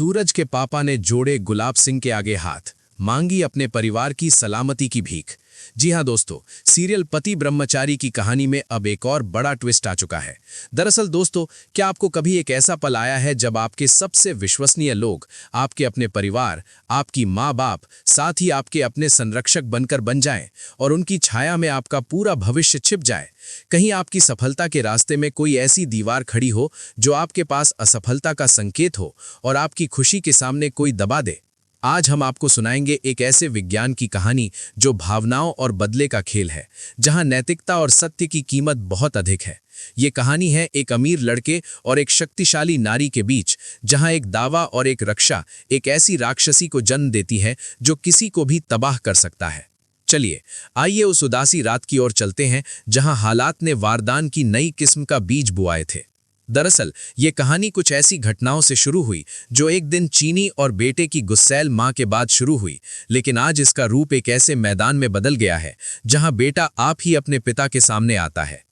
सूरज के पापा ने जोड़े गुलाब सिंह के आगे हाथ, मांगी अपने परिवार की सलामती की भीख। जी हां दोस्तों, सीरियल पति ब्रह्मचारी की कहानी में अब एक और बड़ा ट्विस्ट आ चुका है। दरअसल दोस्तों, क्या आपको कभी एक ऐसा पल आया है जब आपके सबसे विश्वसनीय लोग, आपके अपने परिवार, आपकी माँ बाप, साथ ही आपके अपने संरक्षक बनकर बन जाएं और उनकी छाया में आपका पूरा भविष्य छिप जाए? कहीं आपकी सफलता के रास्ते में कोई ऐसी दीवार खड़ी हो जो आपके पास असफलता का संकेत हो और आपकी खुशी के सामने कोई दबा दे। आज हम आपको सुनाएंगे एक ऐसे विज्ञान की कहानी जो भावनाओं और बदले का खेल है, जहां नैतिकता और सत्य की कीमत बहुत अधिक है। ये कहानी है एक अमीर लड़के और एक शक्तिशाली नारी के बीच, जहां एक दावा और एक रक्षा एक ऐसी राक्षसी को जन्म देती है जो किसी को भी तबाह कर सकता है। चलिए, आइए उस उदासी रात की ओर चलते हैं जहां हालात ने वारदान की नई किस्म का बीज बुआए थे। दरअसल ये कहानी कुछ ऐसी घटनाओं से शुरू हुई जो एक दिन चीनी और बेटे की गुस्सैल मां के बाद शुरू हुई, लेकिन आज इसका रूप एक ऐसे मैदान में बदल गया है जहां बेटा आप ही अपने पिता के सामने आता है।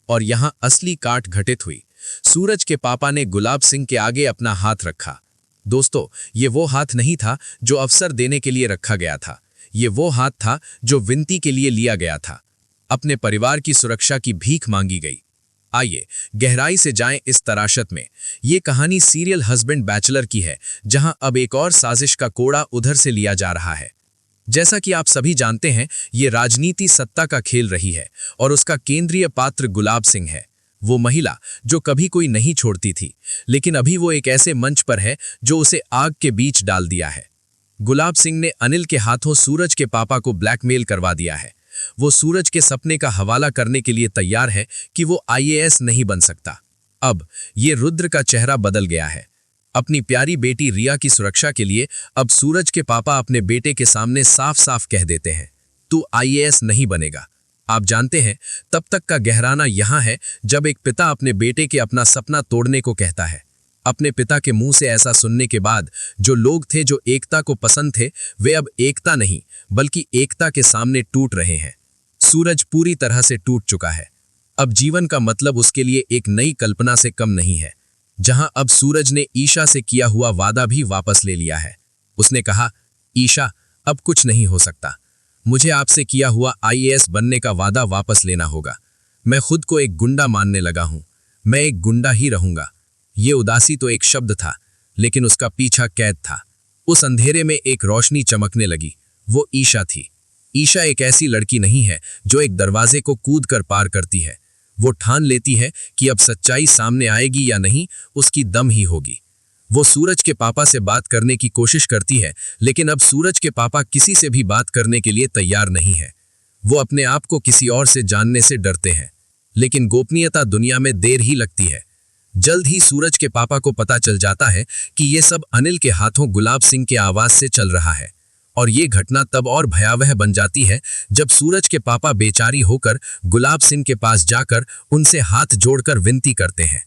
और यहां असली काट घटित हुई। सूरज के पापा ने गुलाब सिंह के आगे अपना हाथ रखा। दोस्तों, ये वो हाथ नहीं था जो अवसर देने के लिए रखा गया था। ये वो हाथ था जो विनती के लिए लिया गया था। अपने परिवार की सुरक्षा की भीख मांगी गई। आइए गहराई से जाएं इस तराशत में। ये कहानी सीरियल हस्बैंड बैचलर की है, जहां अब एक और साजिश का कोड़ा उधर से लिया जा रहा है। जैसा कि आप सभी जानते हैं, ये राजनीति सत्ता का खेल रही है और उसका केंद्रीय पात्र गुलाब सिंह है। वो महिला जो कभी कोई नहीं छोड़ती थी, लेकिन अभी वो एक ऐसे मंच पर है जो उसे आग के बीच डाल दिया है। गुलाब सिंह ने अनिल के हाथों सूरज के पापा को ब्लैकमेल करवा दिया है। वो सूरज के सपने का हवाला करने के लिए तैयार है कि वो आईएएस नहीं बन सकता। अब ये रुद्र का चेहरा बदल गया है। अपनी प्यारी बेटी रिया की सुरक्षा के लिए अब सूरज के पापा अपने बेटे के सामने साफ साफ कह देते हैं, तू आईएएस नहीं बनेगा। आप जानते हैं, तब तक का गहराना यहां है जब एक पिता अपने बेटे के अपना सपना तोड़ने को कहता है। अपने पिता के मुंह से ऐसा सुनने के बाद जो लोग थे जो एकता को पसंद थे, वे अब एकता नहीं बल्कि एकता के सामने टूट रहे हैं। सूरज पूरी तरह से टूट चुका है। अब जीवन का मतलब उसके लिए एक नई कल्पना से कम नहीं है। जहां अब सूरज ने ईशा से किया हुआ वादा भी वापस ले लिया है। उसने कहा, ईशा, अब कुछ नहीं हो सकता। मुझे आपसे किया हुआ आईएएस बनने का वादा वापस लेना होगा। मैं खुद को एक गुंडा मानने लगा हूं। मैं एक गुंडा ही रहूंगा। ये उदासी तो एक शब्द था, लेकिन उसका पीछा कैद था। उस अंधेरे में एक रोशनी चमकने लगी। वो ईशा थी। ईशा एक ऐसी लड़की नहीं है जो एक दरवाजे को कूद कर पार करती है। वो ठान लेती है कि अब सच्चाई सामने आएगी या नहीं, उसकी दम ही होगी। वो सूरज के पापा से बात करने की कोशिश करती है, लेकिन अब सूरज के पापा किसी से भी बात करने के लिए तैयार नहीं है। वो अपने आप को किसी और से जानने से डरते हैं। लेकिन गोपनीयता दुनिया में देर ही लगती है। जल्द ही सूरज के पापा को पता चल जाता है कि ये सब अनिल के हाथों गुलाब सिंह के आवाज से चल रहा है। और ये घटना तब और भयावह बन जाती है जब सूरज के पापा बेचारी होकर गुलाब सिंह के पास जाकर उनसे हाथ जोड़कर विनती करते हैं।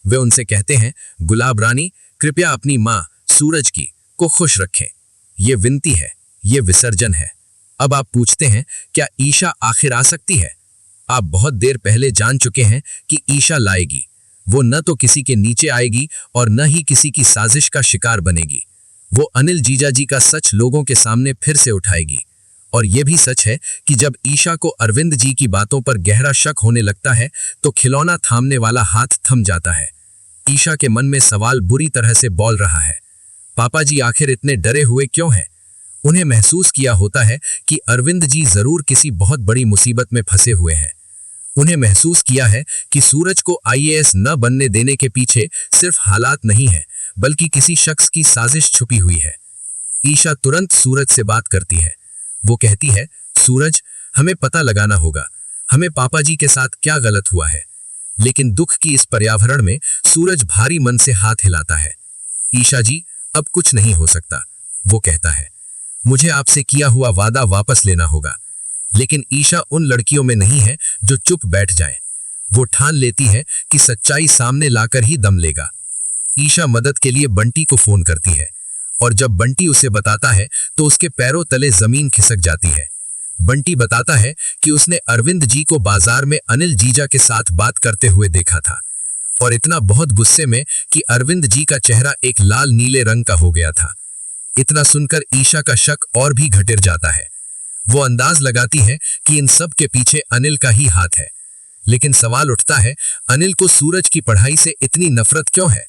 वे उनसे कहते हैं, गुलाब रानी, कृपया अपनी माँ सूरज की को खुश रखें। ये विनती है, ये विसर्जन है। अब आप पूछते हैं, क्या ईशा आखिर आ सकती है? आप बहुत देर पहले जान चुके हैं कि ईशा लाएगी। वो न तो किसी के नीचे आएगी और न ही किसी की साजिश का शिकार बनेगी। वो अनिल जीजा जी का सच लोगों के सामने फिर से उठाएगी। और यह भी सच है कि जब ईशा को अरविंद जी की बातों पर गहरा शक होने लगता है तो खिलौना थामने वाला हाथ थम जाता है। ईशा के मन में सवाल बुरी तरह से बोल रहा है, पापा जी आखिर इतने डरे हुए क्यों हैं? उन्हें महसूस किया होता है कि अरविंद जी जरूर किसी बहुत बड़ी मुसीबत में फंसे हुए हैं। उन्हें महसूस किया है कि सूरज को आईएएस न बनने देने के पीछे सिर्फ हालात नहीं है, बल्कि किसी शख्स की साजिश छुपी हुई है। ईशा तुरंत सूरज से बात करती है। वो कहती है, सूरज, हमें पता लगाना होगा, हमें पापा जी के साथ क्या गलत हुआ है। लेकिन दुख की इस पर्यावरण में सूरज भारी मन से हाथ हिलाता है। ईशा जी, अब कुछ नहीं हो सकता। वो कहता है, मुझे आपसे किया हुआ वादा वापस लेना होगा। लेकिन ईशा उन लड़कियों में नहीं है जो चुप बैठ जाएं। वो ठान लेती है कि सच्चाई सामने लाकर ही दम लेगा। ईशा मदद के लिए बंटी को फोन करती है और जब बंटी उसे बताता है तो उसके पैरों तले जमीन खिसक जाती है। बंटी बताता है कि उसने अरविंद जी को बाजार में अनिल जीजा के साथ बात करते हुए देखा था और इतना बहुत गुस्से में कि अरविंद जी का चेहरा एक लाल नीले रंग का हो गया था। इतना सुनकर ईशा का शक और भी घटिर जाता है। वो अंदाज लगाती है कि इन सब के पीछे अनिल का ही हाथ है। लेकिन सवाल उठता है, अनिल को सूरज की पढ़ाई से इतनी नफरत क्यों है?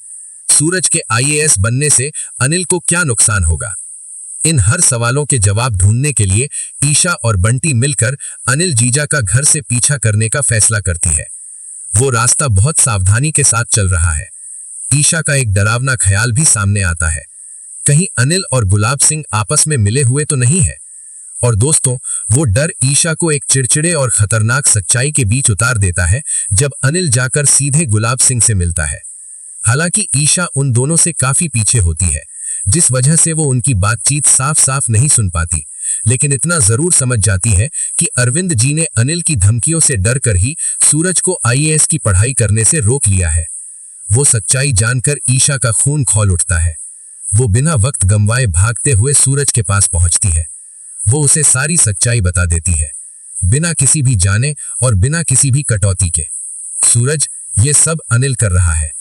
सूरज के आईएएस बनने से अनिल को क्या नुकसान होगा? इन हर सवालों के जवाब ढूंढने के लिए ईशा और बंटी मिलकर अनिल जीजा का घर से पीछा करने का फैसला करती है। वो रास्ता बहुत सावधानी के साथ चल रहा है। ईशा का एक डरावना ख्याल भी सामने आता है, कहीं अनिल और गुलाब सिंह आपस में मिले हुए तो नहीं है। और दोस्तों, वो डर ईशा को एक चिड़चिड़े और खतरनाक सच्चाई के बीच उतार देता है जब अनिल जाकर सीधे गुलाब सिंह से मिलता है। हालांकि ईशा उन दोनों से काफी पीछे होती है, जिस वजह से वो उनकी बातचीत साफ साफ नहीं सुन पाती, लेकिन इतना जरूर समझ जाती है कि अरविंद जी ने अनिल की धमकियों से डरकर ही सूरज को आईएएस की पढ़ाई करने से रोक लिया है। वो सच्चाई जानकर ईशा का खून खौल उठता है। वो बिना वक्त गंवाए भागते हुए सूरज के पास पहुंचती है। वो उसे सारी सच्चाई बता देती है, बिना किसी भी जाने और बिना किसी भी कटौती के। सूरज, ये सब अनिल कर रहा है।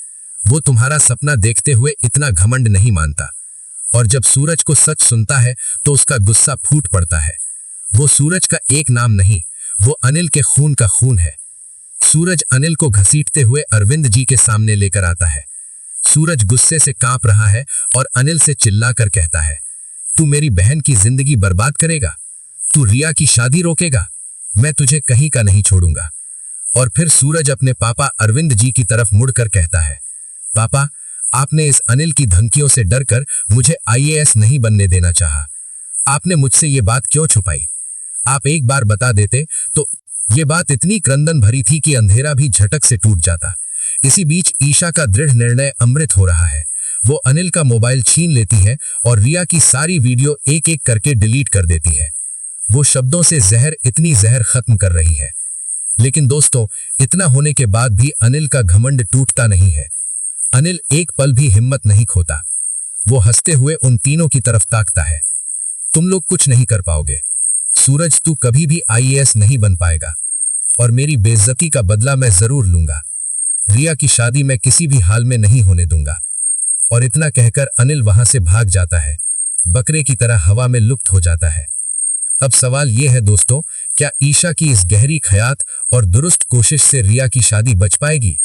वो तुम्हारा सपना देखते हुए इतना घमंड नहीं मानता। और जब सूरज को सच सुनता है तो उसका गुस्सा फूट पड़ता है। वो सूरज का एक नाम नहीं, वो अनिल के खून का खून है। सूरज अनिल को घसीटते हुए अरविंद जी के सामने लेकर आता है। सूरज गुस्से से कांप रहा है और अनिल से चिल्लाकर कहता है, तू मेरी बहन की जिंदगी बर्बाद करेगा? तू रिया की शादी रोकेगा? मैं तुझे कहीं का नहीं छोड़ूंगा। और फिर सूरज अपने पापा अरविंद जी की तरफ मुड़कर कहता है, पापा, आपने इस अनिल की धमकियों से डरकर मुझे आईएएस नहीं बनने देना चाहा। आपने मुझसे ये बात क्यों छुपाई? आप एक बार बता देते तो। ये बात इतनी क्रंदन भरी थी कि अंधेरा भी झटक से टूट जाता। इसी बीच ईशा का दृढ़ निर्णय अमृत हो रहा है। वो अनिल का मोबाइल छीन लेती है और रिया की सारी वीडियो एक एक करके डिलीट कर देती है। वो शब्दों से इतनी जहर खत्म कर रही है। लेकिन दोस्तों, इतना होने के बाद भी अनिल का घमंड टूटता नहीं है। अनिल एक पल भी हिम्मत नहीं खोता। वो हंसते हुए उन तीनों की तरफ ताकता है। तुम लोग कुछ नहीं कर पाओगे। सूरज, तू कभी भी आईएएस नहीं बन पाएगा और मेरी बेइज्जती का बदला मैं जरूर लूंगा। रिया की शादी मैं किसी भी हाल में नहीं होने दूंगा। और इतना कहकर अनिल वहां से भाग जाता है, बकरे की तरह हवा में लुप्त हो जाता है। अब सवाल यह है दोस्तों, क्या ईशा की इस गहरी ख्यात और दुरुस्त कोशिश से रिया की शादी बच पाएगी,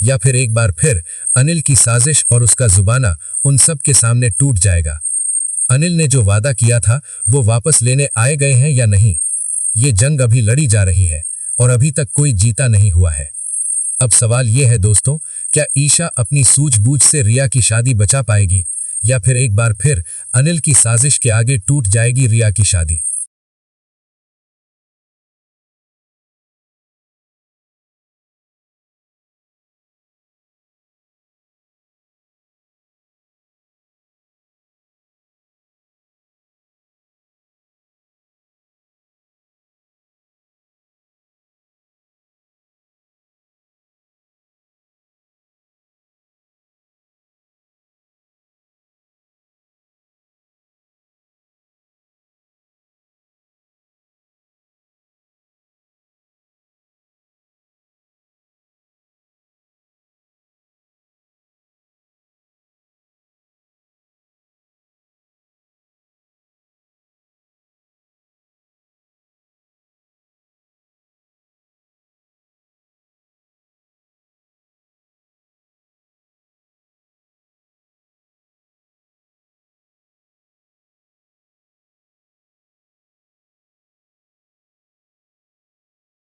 या फिर एक बार फिर अनिल की साजिश और उसका जुबाना उन सब के सामने टूट जाएगा? अनिल ने जो वादा किया था वो वापस लेने आए गए हैं या नहीं? ये जंग अभी लड़ी जा रही है और अभी तक कोई जीता नहीं हुआ है। अब सवाल यह है दोस्तों, क्या ईशा अपनी सूझबूझ से रिया की शादी बचा पाएगी, या फिर एक बार फिर अनिल की साजिश के आगे टूट जाएगी रिया की शादी?